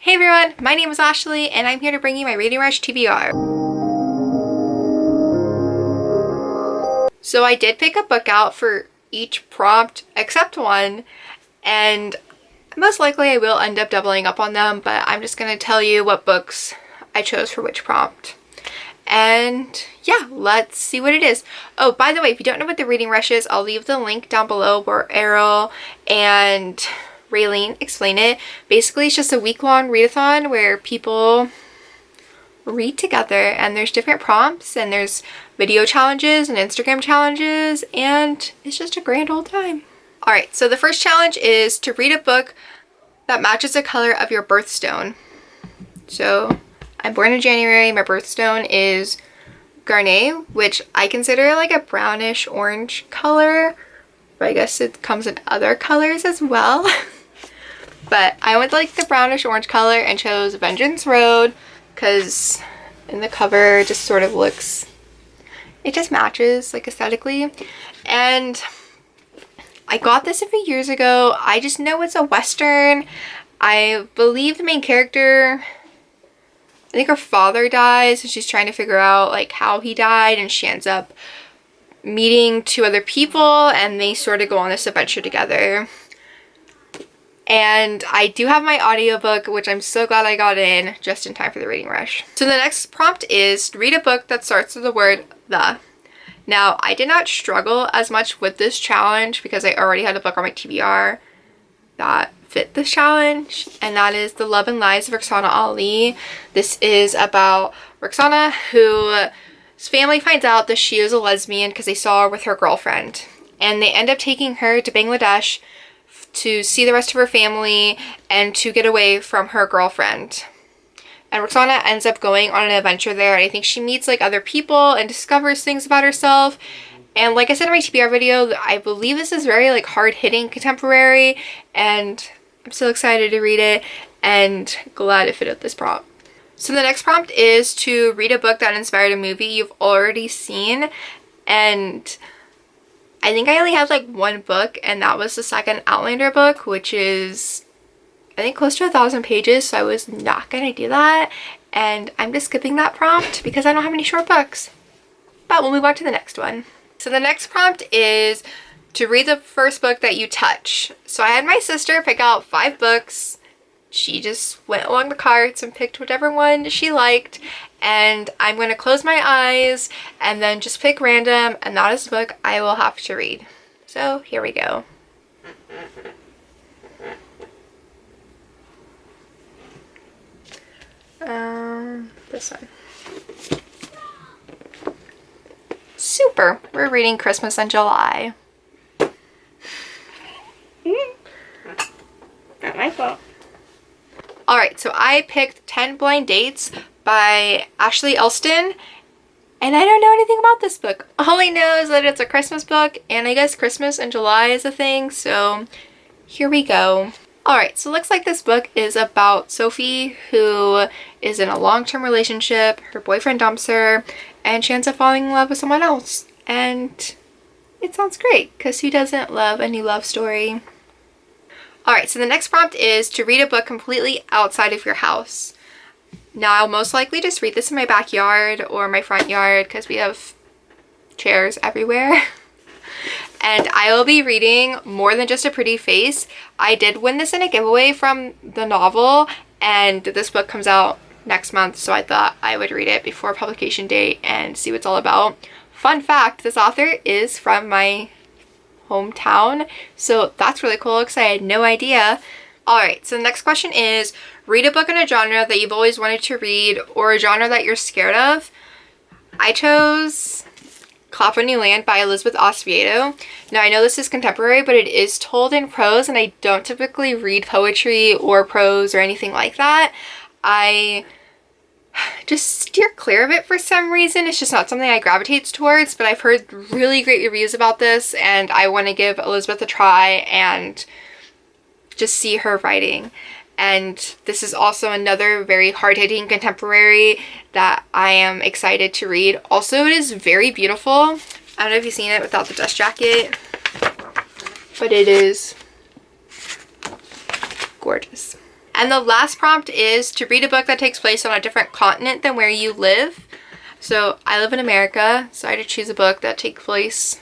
Hey everyone, my name is Ashley and I'm here to bring you my Reading Rush TBR. So I did pick a book out for each prompt except one, and most likely I will end up doubling up on them, but I'm just going to tell you what books I chose for which prompt. And yeah, let's see what it is. Oh, by the way, if you don't know what the Reading Rush is, I'll leave the link down below where Errol and Raylene explain it. Basically, it's just a week-long readathon where people read together, and there's different prompts, and there's video challenges and Instagram challenges, and it's just a grand old time. Alright, so the first challenge is to read a book that matches the color of your birthstone. So, I'm born in January, my birthstone is Garnet, which I consider like a brownish orange color, but I guess it comes in other colors as well. But I went like the brownish orange color and chose Vengeance Road because in the cover it just sort of looks, it just matches like aesthetically. And I got this a few years ago. I just know it's a Western. I believe the main character, I think her father dies and she's trying to figure out like how he died, and she ends up meeting two other people and they sort of go on this adventure together. And I do have my audiobook, which I'm so glad I got in just in time for the Reading Rush. So the next prompt is read a book that starts with the word the. Now, I did not struggle as much with this challenge because I already had a book on my TBR that fit this challenge, and that is The Love and Lies of Rukhsana Ali. This is about Rukhsana, whose family finds out that she is a lesbian because they saw her with her girlfriend, and they end up taking her to Bangladesh to see the rest of her family and to get away from her girlfriend. And Rukhsana ends up going on an adventure there, and I think she meets like other people and discovers things about herself. And like I said in my TBR video, I believe this is very like hard-hitting contemporary, and I'm so excited to read it and glad it fitted this prompt. So the next prompt is to read a book that inspired a movie you've already seen, and I think I only had like one book, and that was the second Outlander book, which is I think close to 1,000 pages, so I was not gonna do that, and I'm just skipping that prompt because I don't have any short books. But we'll move on to the next one. So the next prompt is to read the first book that you touch. So I had my sister pick out 5 books. She just went along the carts and picked whichever one she liked, and I'm going to close my eyes and then just pick random, and that is the book I will have to read. So here we go. This one. Super! We're reading Christmas in July. Not my fault. Alright, so I picked 10 Blind Dates by Ashley Elston, and I don't know anything about this book. All I know is that it's a Christmas book, and I guess Christmas in July is a thing, so here we go. Alright, so it looks like this book is about Sophie, who is in a long-term relationship. Her boyfriend dumps her, and she ends up falling in love with someone else. And it sounds great, because who doesn't love a new love story? Alright, so the next prompt is to read a book completely outside of your house. Now, I'll most likely just read this in my backyard or my front yard because we have chairs everywhere. And I will be reading More Than Just a Pretty Face. I did win this in a giveaway from the novel, and this book comes out next month, so I thought I would read it before publication date and see what it's all about. Fun fact, this author is from my hometown, so that's really cool because I had no idea. Alright, so the next question is read a book in a genre that you've always wanted to read or a genre that you're scared of. I chose Clap When You Land by Elizabeth Acevedo. Now, I know this is contemporary, but it is told in prose, and I don't typically read poetry or prose or anything like that. I just steer clear of it for some reason. It's just not something I gravitate towards, but I've heard really great reviews about this, and I want to give Elizabeth a try and just see her writing. And this is also another very hard-hitting contemporary that I am excited to read. Also, it is very beautiful. I don't know if you've seen it without the dust jacket, but it is gorgeous. And the last prompt is to read a book that takes place on a different continent than where you live. So I live in America, so I had to choose a book that takes place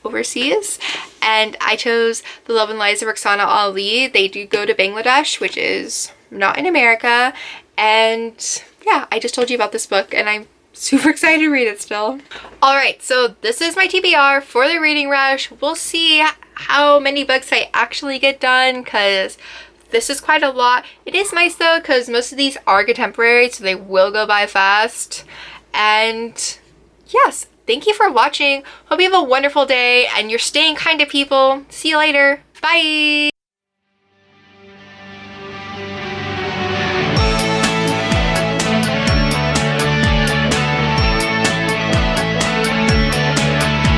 overseas, and I chose The Love and Lies of Rukhsana Ali. They do go to Bangladesh, which is not in America, and yeah, I just told you about this book and I'm super excited to read it still. Alright, so this is my TBR for the reading rush. We'll see how many books I actually get done, because this is quite a lot. It is nice though, because most of these are contemporary, so they will go by fast. And yes, thank you for watching. Hope you have a wonderful day and you're staying kind to people. See you later. Bye!